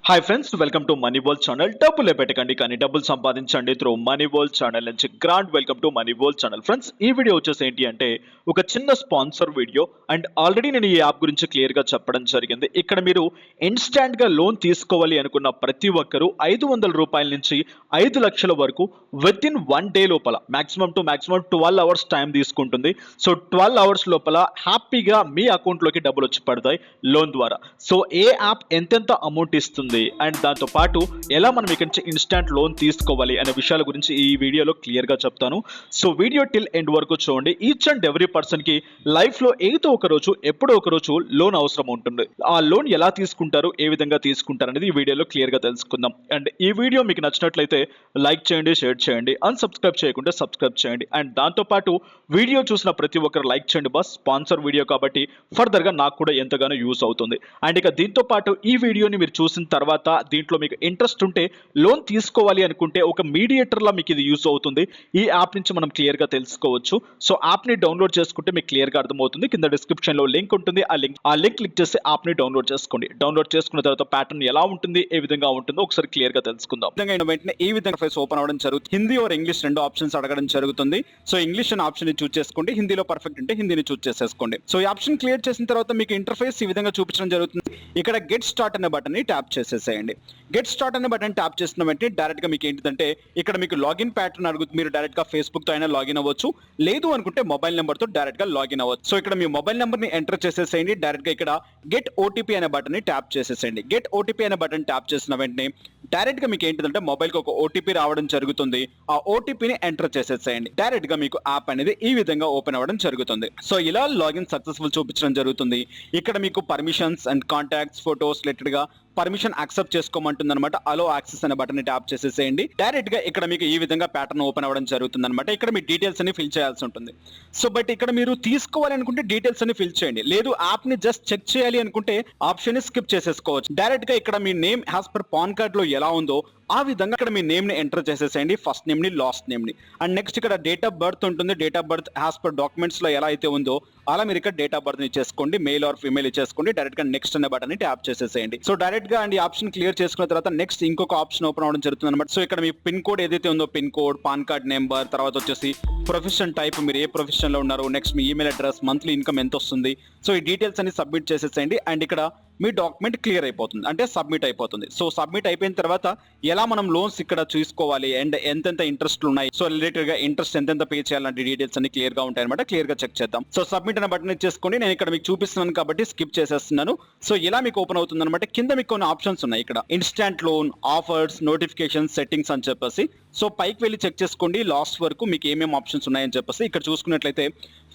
Hi friends, welcome to money world channel. డబ్బులే పెట్టకండి కానీ డబ్బులు సంపాదించండి త్రూ మనీ వరల్డ్ ఛానల్ నుంచి grand welcome to money world channel. Friends, ఈ వీడియో వచ్చేసి ఏంటి అంటే ఒక చిన్న స్పాన్సర్ వీడియో. అండ్ ఆల్రెడీ నేను ఈ యాప్ గురించి క్లియర్ గా చెప్పడం జరిగింది. ఇక్కడ మీరు ఇన్స్టాంట్ గా లోన్ తీసుకోవాలి అనుకున్న ప్రతి ఒక్కరూ 500 రూపాయల నుంచి 5 లక్షల వరకు విత్ ఇన్ 1 డే లోపల maximum to maximum 12 hours time తీసుకుంటుంది. సో 12 అవర్స్ లోపల హ్యాపీగా మీ అకౌంట్ లోకి డబ్బులు వచ్చి పడతాయి లోన్ ద్వారా. సో ఏ యాప్ ఎంతెంత అమౌంట్ ఇస్తుంది అండ్ దాంతో పాటు ఎలా మనం ఇక్కడ నుంచి ఇన్స్టాంట్ లోన్ తీసుకోవాలి అనే విషయాల గురించి ఈ వీడియోలో క్లియర్ గా చెప్తాను. సో వీడియో టిల్ ఎండ్ వరకు చూడండి. ఈచ్ అండ్ ఎవ్రీ పర్సన్ కి లైఫ్ లో ఏదో ఒక రోజు ఎప్పుడో ఒక రోజు లోన్ అవసరం ఉంటుంది. ఆ లోన్ ఎలా తీసుకుంటారు, ఏ విధంగా తీసుకుంటారు అనేది ఈ వీడియోలో క్లియర్ గా తెలుసుకుందాం. అండ్ ఈ వీడియో మీకు నచ్చినట్లయితే లైక్ చేయండి, షేర్ చేయండి, అన్సబ్స్క్రైబ్ చేయకుంటే సబ్స్క్రైబ్ చేయండి. అండ్ దాంతో పాటు వీడియో చూసిన ప్రతి ఒక్కరు లైక్ చేయండి. బస్ స్పాన్సర్ వీడియో కాబట్టి ఫర్దర్ గా నాకు కూడా ఎంతగానో యూస్ అవుతుంది. అండ్ ఇక దీంతో పాటు ఈ వీడియోని మీరు చూసిన తర్వాత దీంట్లో మీకు ఇంట్రెస్ట్ ఉంటే లోన్ తీసుకోవాలి అనుకుంటే ఒక మీడియేటర్ లా మీకు ఇది యూస్ అవుతుంది. ఈ యాప్ నుంచి మనం క్లియర్ గా తెలుసుకోవచ్చు. సో యాప్ ని డౌన్లోడ్ చేసుకుంటే మీకు క్లియర్ గా అర్థమవుతుంది. కింద డిస్క్రిప్షన్ లో లింక్ ఉంటుంది. ఆ లింక్ క్లిక్ చేసి యాప్ ని డౌన్లోడ్ చేసుకోండి. డౌన్లోడ్ చేసుకున్న తర్వాత ప్యాటర్న్ ఎలా ఉంటుంది, ఏ విధంగా ఉంటుందో ఒకసారి క్లియర్ గా తెలుసుకుందాం. వెంటనే ఈ విధంగా ఫేస్ ఓపెన్ అవడం జరుగుతుంది. హిందీ और ఇంగ్లీష్ రెండు ఆప్షన్స్ అడగడం జరుగుతుంది. సో ఇంగ్లీష్ అనే ఆప్షన్ ని చూస్ చేసుకోండి. హిందీలో పర్ఫెక్ట్ అంటే హిందీని చూస్ చేసేసుకోండి. సో ఈ ఆప్షన్ క్లియర్ చేసిన తర్వాత మీకు ఇంటర్ఫేస్ ఈ విధంగా చూపించడం జరుగుతుంది. ఇక్కడ గెట్ స్టార్ట్ అనే బటన్ ని ట్యాప్ చేసేసేయండి. గెట్ స్టార్ట్ అనే బటన్ ట్యాప్ చేసిన వెంటనే డైరెక్ట్ గా మీకు ఏంటంటే ఇక్కడ మీకు లాగిన్ ప్యాటర్న్ అడుగుతుంది. మీరు డైరెక్ట్ గా ఫేస్బుక్ తో అయినా లాగిన్ అవ్వచ్చు, లేదు అనుకుంటే మొబైల్ నెంబర్ తో డైరెక్ట్ గా లాగిన్ అవ్వచ్చు. సో ఇక్కడ మీ మొబైల్ నెంబర్ ని ఎంటర్ చేసేసేయండి. డైరెక్ట్ గా ఇక్కడ గెట్ ఓటీపీ అనే బటన్ ని ట్యాప్ చేసేసేయండి. గెట్ ఓటీపీ అనే బటన్ ట్యాప్ చేసిన వెంటనే డైరెక్ట్ గా మీకు ఏంటంటే మొబైల్ కి ఒక ఓటీపీ రావడం జరుగుతుంది. ఆ ఓటీపీని ఎంటర్ చేసేసేయండి. డైరెక్ట్ గా మీకు యాప్ అనేది ఈ విధంగా ఓపెన్ అవ్వడం జరుగుతుంది. సో ఇలా లాగిన్ సక్సెస్ఫుల్ చూపించడం జరుగుతుంది. ఇక్కడ మీకు permissions and contacts, photos related గా పర్మిషన్ యాక్సెప్ట్ చేసుకోమంటుంది అనమాట. అలో యాక్సెస్ అనే బటన్ ని ట్యాప్ చేసేసేయండి. డైరెక్ట్ గా ఇక్కడ మీకు ఈ విధంగా ప్యాటర్న్ ఓపెన్ అవ్వడం జరుగుతుంది అనమాట. ఇక్కడ మీ డీటెయిల్స్ అన్ని ఫిల్ చేయాల్సి ఉంటుంది. సో బట్ ఇక్కడ మీరు తీసుకోవాలి అనుకుంటే డీటెయిల్స్ అన్ని ఫిల్ చేయండి. లేదు యాప్ ని జస్ట్ చెక్ చేయాలి అనుకుంటే ఆప్షన్ ని స్కిప్ చేసేసుకోవచ్చు. డైరెక్ట్ గా ఇక్కడ మీ name as per PAN card లో ఎలా ఉందో ఆ విధంగా ఇక్కడ మీ నేమ్ ని ఎంటర్ చేసేసేయండి. ఫస్ట్ నేమ్ ని, లాస్ట్ నేమ్ ని. అండ్ నెక్స్ట్ ఇక్కడ డేట్ ఆఫ్ బర్త్ ఉంటుంది. Date of birth as per documents లో ఎలా అయితే ఉందో అలా మీరు ఇక్కడ డేట్ ఆఫ్ బర్త్ ఇచ్చేసుకోండి. మేల్ ఆర్ ఫీమేల్ ఇచ్చేసుకోండి. డైరెక్ట్ గా నెక్స్ట్ అనే బటన్ ని ట్యాప్ చేసేసేయండి. సో డైరెక్ట్ గా అండ్ ఈ ఆప్షన్ క్లియర్ చేసుకున్న తర్వాత నెక్స్ట్ ఇంకొక ఆప్షన్ ఓపెన్ అవడం జరుగుతుంది అనమాట. సో ఇక్కడ మీ పిన్ కోడ్ ఏదైతే ఉందో pin code, pan card number, తర్వాత వచ్చేసి ప్రొఫెషన్ టైప్, మీరు ఏ ప్రొఫెషన్ లో ఉన్నారు, నెక్స్ట్ మీ ఈమెయిల్ అడ్రస్, మంత్లీ ఇన్కమ్ ఎంత వస్తుంది. సో ఈ డీటెయిల్స్ అన్ని సబ్మిట్ చేసేసేయండి. అండ్ ఇక్కడ మీ డాక్యుమెంట్ క్లియర్ అయిపోతుంది, అంటే సబ్మిట్ అయిపోతుంది. సో సబ్మిట్ అయిపోయిన తర్వాత ఎలా మనం లోన్స్ ఇక్కడ చూసుకోవాలి అండ్ ఎంతెంత ఇంట్రెస్ట్ ఉన్నాయి, సో రిలేటెడ్ గా ఇంట్రెస్ట్ ఎంతెంత పే చేయాలంటే డీటెయిల్స్ అన్ని క్లియర్ గా ఉంటాయి అనమాట. క్లియర్ గా చెక్ చేద్దాం. సో సబ్మిట్ అనే బటన్ ఇచ్చేసుకోండి. నేను ఇక్కడ మీకు చూపిస్తున్నాను కాబట్టి స్కిప్ చేసేస్తున్నాను. సో ఇలా మీకు ఓపెన్ అవుతుంది అనమాట. కింద మీకు కొన్ని ఆప్షన్స్ ఉన్నాయి. ఇక్కడ instant loan, offers, notification, settings అని చెప్పేసి. సో పైకి వెళ్ళి చెక్ చేసుకోండి లాస్ట్ వరకు మీకు ఏమేమి ఆప్షన్స్ ఉన్నాయని చెప్పేసి. ఇక్కడ చూసుకున్నట్లయితే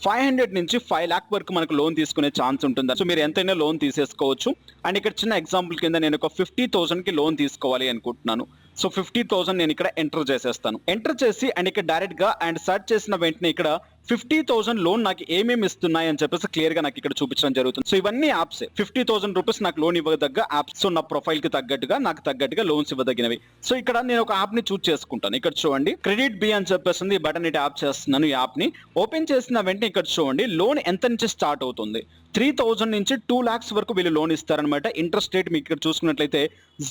500 నుంచి 5 లాక్ వరకు మనకు లోన్ తీసుకునే ఛాన్స్ ఉంటుంది. సో మీరు ఎంతైనా లోన్ తీసేసుకోవచ్చు. అండ్ ఇక్కడ చిన్న ఎగ్జాంపుల్ కింద నేను ఒక 50,000 కి లోన్ తీసుకోవాలి అనుకుంటున్నాను. సో 50,000 నేను ఇక్కడ ఎంటర్ చేసేస్తాను. ఎంటర్ చేసి అండ్ ఇక్కడ డైరెక్ట్ గా అండ్ సెర్చ్ చేసిన వెంటనే ఇక్కడ 50,000 లోన్ నాకు ఏమేమి ఇస్తున్నాయి అని చెప్పేసి క్లియర్ గా నాకు ఇక్కడ చూపించడం జరుగుతుంది. సో ఇవన్నీ యాప్స్ 50,000 రూపీస్ నాకు లోన్ ఇవ్వదగ్గ యాప్స్. సో నా ప్రొఫైల్ కి తగ్గట్టుగా నాకు తగ్గట్టుగా లోన్స్ ఇవ్వదగినవి. సో ఇక్కడ నేను ఒక యాప్ ని చూస్ చేసుకుంటాను. ఇక్కడ చూడండి క్రెడిట్ బి అని చెప్పేసి ఈ బటన్ ని ట్యాప్ చేస్తున్నాను. ఈ యాప్ ని ఓపెన్ చేసిన వెంటనే ఇక్కడ చూడండి లోన్ ఎంత నుంచి స్టార్ట్ అవుతుంది. 3,000 నుంచి 2 lakhs వరకు వీళ్ళు లోన్ ఇస్తారనమాట. ఇంట్రెస్ట్ రేట్ మీకు ఇక్కడ చూసుకున్నట్లయితే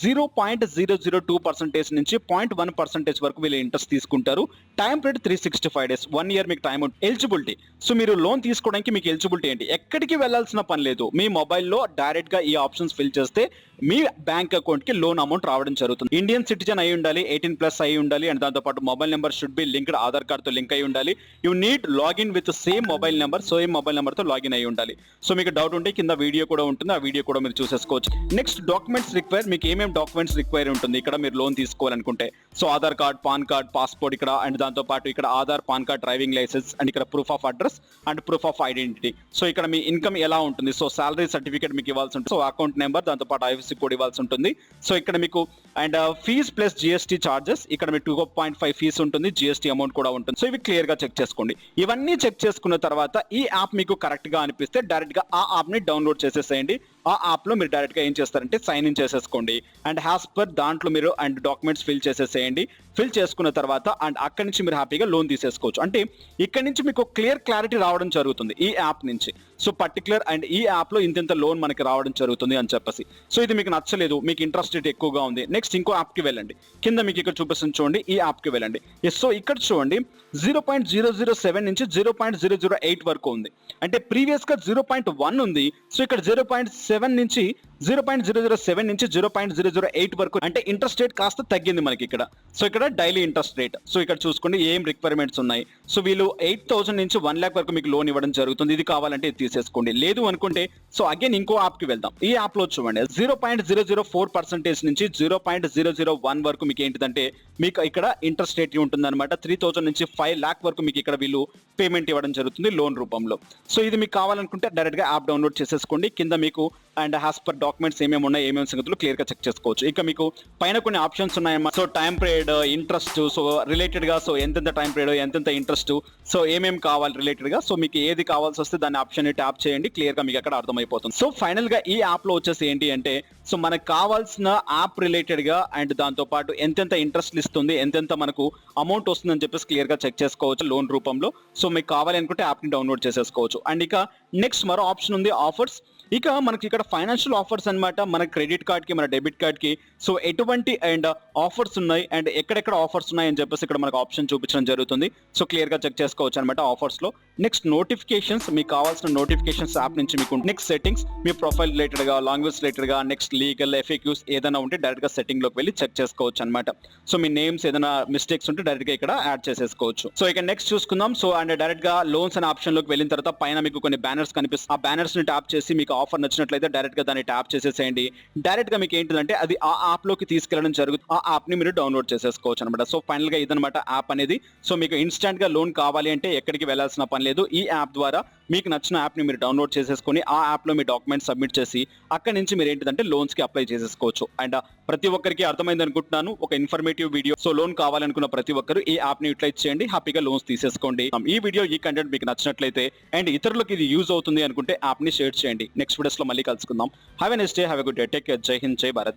0.002% నుంచి 0.1% వరకు వీళ్ళు ఇంట్రెస్ట్ తీసుకుంటారు. టైం పీరియడ్ 365 days, 1 year మీకు టైం ఉంటుంది. ఎలిజిబిలిటీ, సో మీరు లోన్ తీసుకోవడానికి మీకు ఎలిజిబిలిటీ ఏంటి, ఎక్కడికి వెళ్లాల్సిన పని లేదు. మీ మొబైల్లో డైరెక్ట్ గా ఈ ఆప్షన్స్ ఫిల్ చేస్తే మీ బ్యాంక్ అకౌంట్ కి లోన్ అమౌంట్ రావడం జరుగుతుంది. ఇండియన్ సిటిజన్ అయి ఉండాలి, 18+ అయి ఉండాలి. అండ్ దాంతో పాటు mobile number should be linked, Aadhaar card తో లింక్ అయి ఉండాలి. You need login with same mobile number, same mobile number తో లాగిన్ అయి ఉండాలి. సో మీకు డౌట్ ఉంటే కింద వీడియో కూడా ఉంటుంది, ఆ వీడియో కూడా మీరు చూసేసుకోవచ్చు. నెక్స్ట్ డాక్యుమెంట్స్ రిక్వైర్, మీకు ఏమేమి డాక్యుమెంట్స్ రిక్వైర్ ఉంటుంది ఇక్కడ మీరు లోన్ తీసుకోవాలనుకుంటే. So Aadhaar card, PAN card, passport ఇక్కడ. అండ్ దాంతో పాటు ఇక్కడ Aadhaar, PAN card, driving licence, and ఇక్కడ proof of address and proof of identity. So ఇక్కడ మీ ఇన్కమ్ ఎలా ఉంటుంది, సో సాలరీ సర్టిఫికేట్ మీకు ఇవ్వాల్సి ఉంటుంది. సో అకౌంట్ నెంబర్, దాంతో పాటు ఐఎఫ్ఎస్సి కోడ్ ఇవ్వాల్సి ఉంటుంది. సో ఇక్కడ మీకు and fees plus GST charges, ఇక్కడ మీకు 2.5 ఫీజ్ ఉంటుంది, జిఎస్టీ అమౌంట్ కూడా ఉంటుంది. సో ఇవి క్లియర్ గా చెక్ చేసుకోండి. ఇవన్నీ చెక్ చేసుకున్న తర్వాత ఈ యాప్ మీకు కరెక్ట్ గా అనిపిస్తే డైరెక్ట్ గా ఆ యాప్ ని డౌన్లోడ్ చేసేసేయండి. ఆ యాప్లో మీరు డైరెక్ట్గా ఏం చేస్తారంటే సైన్ ఇన్ చేసేసుకోండి. అండ్ యాజ్ పర్ దాంట్లో మీరు అండ్ డాక్యుమెంట్స్ ఫిల్ చేసేసేయండి. ఫిల్ చేసుకున్న తర్వాత అండ్ అక్కడి నుంచి మీరు హ్యాపీగా లోన్ తీసేసుకోవచ్చు. అంటే ఇక్కడ నుంచి మీకు క్లారిటీ రావడం జరుగుతుంది ఈ యాప్ నుంచి. సో పర్టికులర్ అండ్ ఈ యాప్లో ఇంత లోన్ మనకి రావడం జరుగుతుంది అని చెప్పేసి. సో ఇది మీకు నచ్చలేదు, మీకు ఇంట్రెస్ట్ రేట్ ఎక్కువగా ఉంది, నెక్స్ట్ ఇంకో యాప్కి వెళ్ళండి. కింద మీకు ఇక్కడ చూపిస్తుంది చూడండి, ఈ యాప్కి వెళ్ళండి. సో ఇక్కడ చూడండి 0.007 నుంచి 0.008 వరకు ఉంది. అంటే ప్రీవియస్గా 0.1 ఉంది. సో ఇక్కడ 0.7 నుంచి 0.007 నుంచి 0.008 వరకు అంటే ఇంట్రెస్ట్ రేట్ కాస్త తగ్గింది మనకి ఇక్కడ. సో ఇక్కడ డైలీ ఇంట్రెస్ట్ రేట్. సో ఇక్కడ చూసుకోండి ఏం రిక్వైర్మెంట్స్ ఉన్నాయి. సో వీళ్ళు 8,000 నుంచి 1 lakh వరకు మీకు లోన్ ఇవ్వడం జరుగుతుంది. ఇది కావాలంటే ఇది తీసేసుకోండి. లేదు అనుకుంటే సో అగైన్ ఇంకో యాప్కి వెళ్దాం. ఈ యాప్లో చూడండి 0.004% నుంచి 0.001 వరకు మీకు ఏంటిదంటే మీకు ఇక్కడ ఇంట్రెస్ట్ రేట్ ఉంటుంది అనమాట. 3,000 నుంచి 5 lakh వరకు మీకు ఇక్కడ వీళ్ళు పేమెంట్ ఇవ్వడం జరుగుతుంది లోన్ రూపంలో. సో ఇది మీకు కావాలనుకుంటే డైరెక్ట్గా యాప్ డౌన్లోడ్ చేసేసుకోండి. కింద మీకు అండ్ యాజ్ పర్ డాక్యుమెంట్స్ ఏమేమి ఉన్నాయి, ఏమేమి సంగతులు క్లియర్గా చెక్ చేసుకోవచ్చు. ఇక మీకు పైన కొన్ని ఆప్షన్స్ ఉన్నాయన్నమాట. So time period, interest, so రిలేటెడ్గా సో ఎంతెంత టైం పీరియడ్, ఎంతెంత ఇంట్రెస్ట్, సో ఏమేమి కావాలి రిలేటెడ్గా. సో మీకు ఏది కావాల్సి వస్తే దాని ఆప్షన్ ట్యాప్ చేయండి, క్లియర్గా మీకు అక్కడ అర్థమైపోతుంది. సో ఫైనల్గా ఈ యాప్లో వచ్చేసి ఏంటి అంటే సో మనకు కావాల్సిన యాప్ రిలేటెడ్గా అండ్ దాంతోపాటు ఎంతెంత ఇంట్రెస్ట్ ఇస్తుంది, ఎంతెంత మనకు అమౌంట్ వస్తుందని చెప్పేసి క్లియర్గా చెక్ చేసుకోవచ్చు లోన్ రూపంలో. సో మీకు కావాలి అనుకుంటే యాప్ని డౌన్లోడ్ చేసేసుకోవచ్చు. అండ్ ఇక నెక్స్ట్ మరో ఆప్షన్ ఉంది ఆఫర్స్. ఇక మనకి ఇక్కడ ఫైనాన్షియల్ ఆఫర్స్ అన్నమాట. మన క్రెడిట్ కార్డ్కి, మన డెబిట్ కార్డ్కి సో ఎటువంటి అండ్ ఆఫర్స్ ఉన్నాయి అండ్ ఎక్కడెక్కడ ఆఫర్స్ ఉన్నాయి అని చెప్పేసి ఇక్కడ మనకు ఆప్షన్ చూపించడం జరుగుతుంది. సో క్లియర్గా చెక్ చేసుకోవచ్చు అనమాట ఆఫర్స్లో. నెక్స్ట్ నోటిఫికేషన్స్, మీకు కావాల్సిన నోటిఫికేషన్స్ యాప్ నుంచి మీకు. నెక్స్ట్ సెట్టింగ్స్, మీ ప్రొఫైల్ రిలేటెడ్గా, లాంగ్వేజ్ రిలేటెడ్గా, నెక్స్ట్ లీగల్, ఎఫ్ఏక్యూస్ ఏదైనా ఉంటే డైరెక్ట్గా సెట్టింగ్లోకి వెళ్ళి చెక్ చేసుకోవచ్చు అనమాట. సో మీ నేమ్స్ ఏదైనా మిస్టేక్స్ ఉంటే డైరెక్ట్గా ఇక్కడ యాడ్ చేసేసుకోవచ్చు. సో ఇక నెక్స్ట్ చూసుకుందాం. సో అండ్ డైరెక్ట్గా లోన్స్ అనే ఆప్షన్లోకి వెళ్ళిన తర్వాత పైన మీకు కొన్ని బ్యానర్స్ కనిపిస్తాయి. ఆ బ్యానర్స్ని ట్యాప్ చేసి మీకు ఆఫర్ నచ్చినట్లయితే డైరెక్ట్గా దాన్ని ట్యాప్ చేసేసేయండి. డైరెక్ట్గా మీకు ఏంటంటే అది ఆ యాప్లోకి తీసుకెళ్ళడం జరుగుతుంది. ఆ యాప్ని మీరు డౌన్లోడ్ చేసేసుకోవచ్చు అనమాట. సో ఫైనల్గా ఇదనమాట యాప్ అనేది. సో మీకు ఇన్స్టెంట్గా లోన్ కావాలి అంటే ఎక్కడికి వెళ్ళాల్సిన పని లేదు. ఈ యాప్ ద్వారా మీకు నచ్చిన యాప్ని మీరు డౌన్లోడ్ చేసేసుకొని ఆ యాప్లో మీ డాక్యుమెంట్స్ సబ్మిట్ చేసి అక్కడి నుంచి మీరు ఏంటంటే లోన్స్కి అప్లై చేసేసుకోవచ్చు. అండ్ ప్రతి ఒక్కరికి అర్థమైంది అనుకుంటున్నాను, ఒక ఇన్ఫర్మేటివ్ వీడియో. సో లోన్ కావాలనుకున్న ప్రతి ఒక్కరు ఈ యాప్ని యూటిలైజ్ చేయండి, హ్యాపీగా లోన్స్ తీసేసుకోండి. ఈ వీడియో, ఈ కంటెంట్ మీకు నచ్చినట్లయితే అండ్ ఇతరులకు ఇది యూజ్ అవుతుంది అనుకుంటే యాప్ని షేర్ చేయండి. నెక్స్ట్ వీడియోస్లో మళ్ళీ కలుసుకుందాం. Have a nice day, have a good day, take care, జై హింద్, జై భారత్.